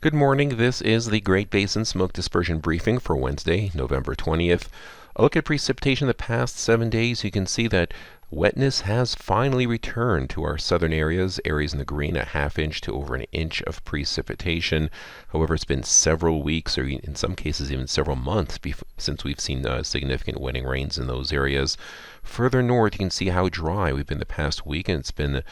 Good morning. This is the Great Basin Smoke Dispersion Briefing for Wednesday, November 20th. A look at precipitation the past 7 days. You can see that wetness has finally returned to our southern areas in the green, a ½ inch to over an inch of precipitation. However, it's been several weeks, or in some cases even several months, since we've seen significant wetting rains in those areas. Further north, you can see how dry we've been the past week, and it's been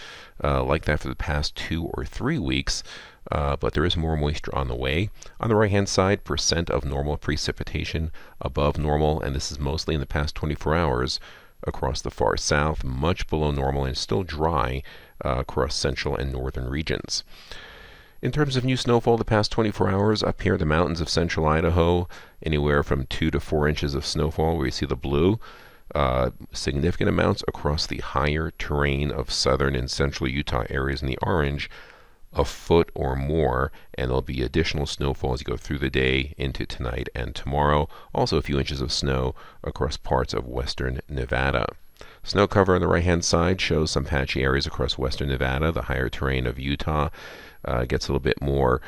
like that for the past 2 or 3 weeks. But there is more moisture on the way. On the right-hand side, percent of normal precipitation above normal, and this is mostly in the past 24 hours across the far south, much below normal and still dry across central and northern regions. In terms of new snowfall the past 24 hours, up here in the mountains of central Idaho, anywhere from 2 to 4 inches of snowfall where you see the blue. Significant amounts across the higher terrain of southern and central Utah areas in the orange, a foot or more, and there'll be additional snowfall as you go through the day into tonight and tomorrow. Also a few inches of snow across parts of western Nevada. Snow cover on the right-hand side shows some patchy areas across western Nevada. The higher terrain of Utah gets a little bit more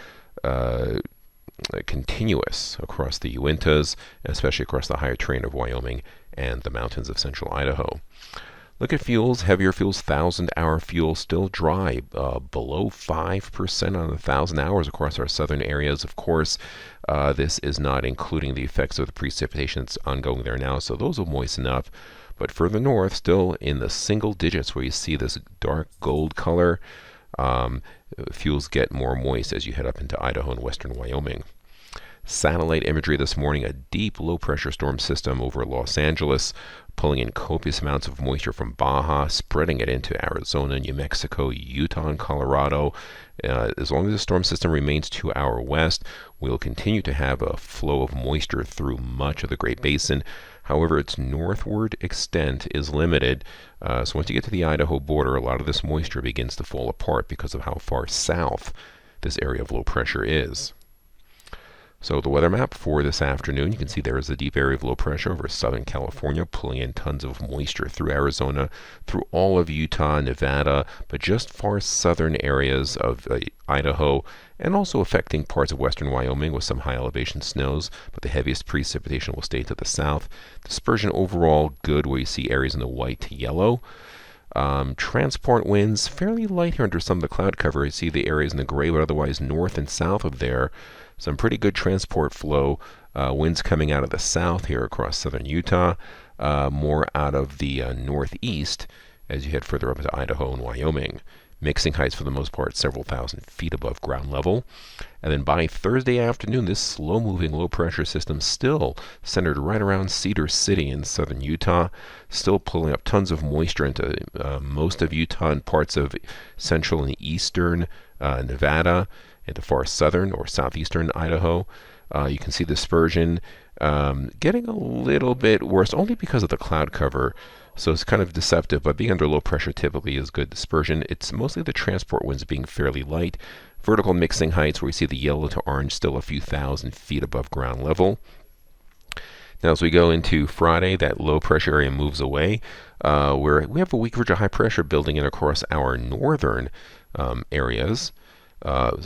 continuous across the Uintas, especially across the higher terrain of Wyoming and the mountains of central Idaho. Look at fuels. Heavier fuels, 1,000-hour fuel, still dry, below 5% on 1,000 hours across our southern areas. Of course, this is not including the effects of the precipitation that's ongoing there now, so those will moisten up. But further north, still in the single digits where you see this dark gold color, fuels get more moist as you head up into Idaho and western Wyoming. Satellite imagery this morning, a deep low-pressure storm system over Los Angeles, pulling in copious amounts of moisture from Baja, spreading it into Arizona, New Mexico, Utah, and Colorado. As long as the storm system remains to our west, we'll continue to have a flow of moisture through much of the Great Basin. However, its northward extent is limited. So once you get to the Idaho border, a lot of this moisture begins to fall apart because of how far south this area of low pressure is. So the weather map for this afternoon, you can see there is a deep area of low pressure over southern California, pulling in tons of moisture through Arizona, through all of Utah, Nevada, but just far southern areas of Idaho, and also affecting parts of western Wyoming with some high elevation snows, but the heaviest precipitation will stay to the south. Dispersion overall good, where you see areas in the white to yellow. Transport winds fairly light here under some of the cloud cover. You see the areas in the gray, but otherwise north and south of there, some pretty good transport flow. Winds coming out of the south here across southern Utah, more out of the northeast as you head further up into Idaho and Wyoming. Mixing heights for the most part several thousand feet above ground level. And then by Thursday afternoon, this slow-moving low-pressure system still centered right around Cedar City in southern Utah, still pulling up tons of moisture into most of Utah and parts of central and eastern Nevada, into far southern or southeastern Idaho. You can see dispersion getting a little bit worse, only because of the cloud cover. So it's kind of deceptive, but being under low pressure typically is good dispersion. It's mostly the transport winds being fairly light. Vertical mixing heights, where we see the yellow to orange still a few thousand feet above ground level. Now as we go into Friday, that low pressure area moves away, where we have a weak ridge of high pressure building in across our northern areas.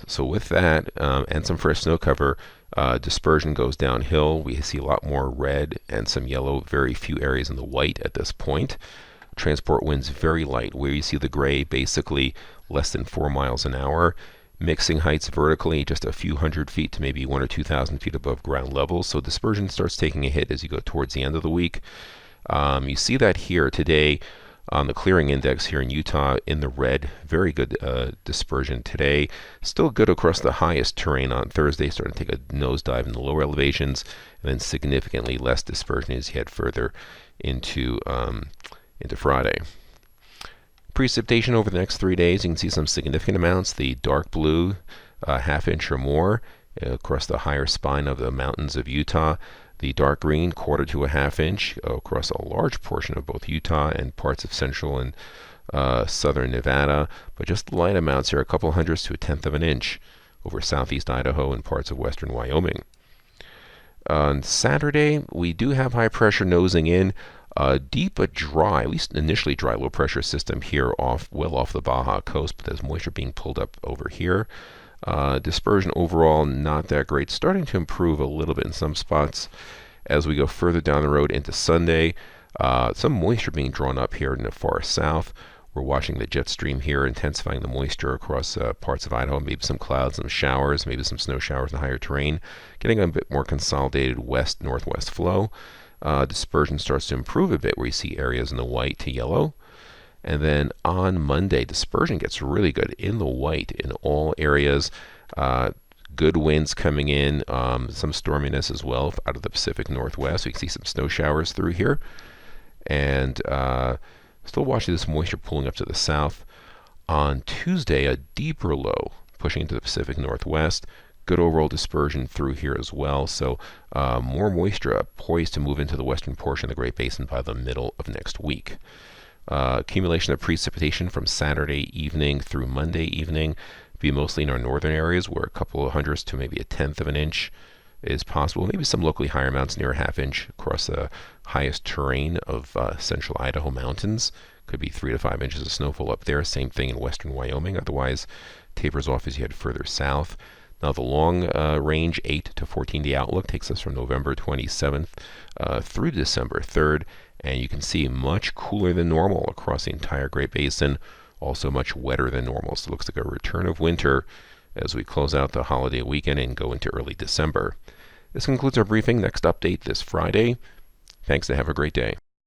So with that and some fresh snow cover, dispersion goes downhill. We see a lot more red and some yellow, very few areas in the white at this point. Transport winds very light, where you see the gray basically less than 4 miles an hour. Mixing heights vertically just a few hundred feet to maybe 1,000 or 2,000 feet above ground level. So dispersion starts taking a hit as you go towards the end of the week. You see that here today on the clearing index here in Utah in the red. Very good dispersion today. Still good across the highest terrain on Thursday, starting to take a nosedive in the lower elevations, and then significantly less dispersion as you head further into Friday. Precipitation over the next 3 days, you can see some significant amounts. The dark blue, ½ inch or more across the higher spine of the mountains of Utah. The dark green, 1/4 to a ½ inch across a large portion of both Utah and parts of central and southern Nevada, but just light amounts here, a couple hundredths to a 1/10 of an inch over southeast Idaho and parts of western Wyoming. On Saturday, we do have high pressure nosing in. Deep but dry, at least initially dry, low pressure system here well off the Baja coast, but there's moisture being pulled up over here. Dispersion overall not that great, starting to improve a little bit in some spots. As we go further down the road into Sunday, some moisture being drawn up here in the far south. We're watching the jet stream here, intensifying the moisture across parts of Idaho, maybe some clouds, some showers, maybe some snow showers in the higher terrain, getting a bit more consolidated west-northwest flow. Dispersion starts to improve a bit, where you see areas in the white to yellow. And then on Monday, dispersion gets really good in the white in all areas. Good winds coming in, some storminess as well out of the Pacific Northwest. We can see some snow showers through here. And still watching this moisture pulling up to the south. On Tuesday, a deeper low pushing into the Pacific Northwest. Good overall dispersion through here as well. So more moisture poised to move into the western portion of the Great Basin by the middle of next week. Accumulation of precipitation from Saturday evening through Monday evening be mostly in our northern areas, where a couple of hundredths to maybe a tenth of an inch is possible. Maybe some locally higher amounts near a half inch across the highest terrain of central Idaho mountains. Could be 3 to 5 inches of snowfall up there. Same thing in western Wyoming. Otherwise, tapers off as you head further south. Now the long range 8 to 14-day outlook takes us from November 27th through December 3rd. And you can see much cooler than normal across the entire Great Basin. Also much wetter than normal. So it looks like a return of winter as we close out the holiday weekend and go into early December. This concludes our briefing. Next update this Friday. Thanks and have a great day.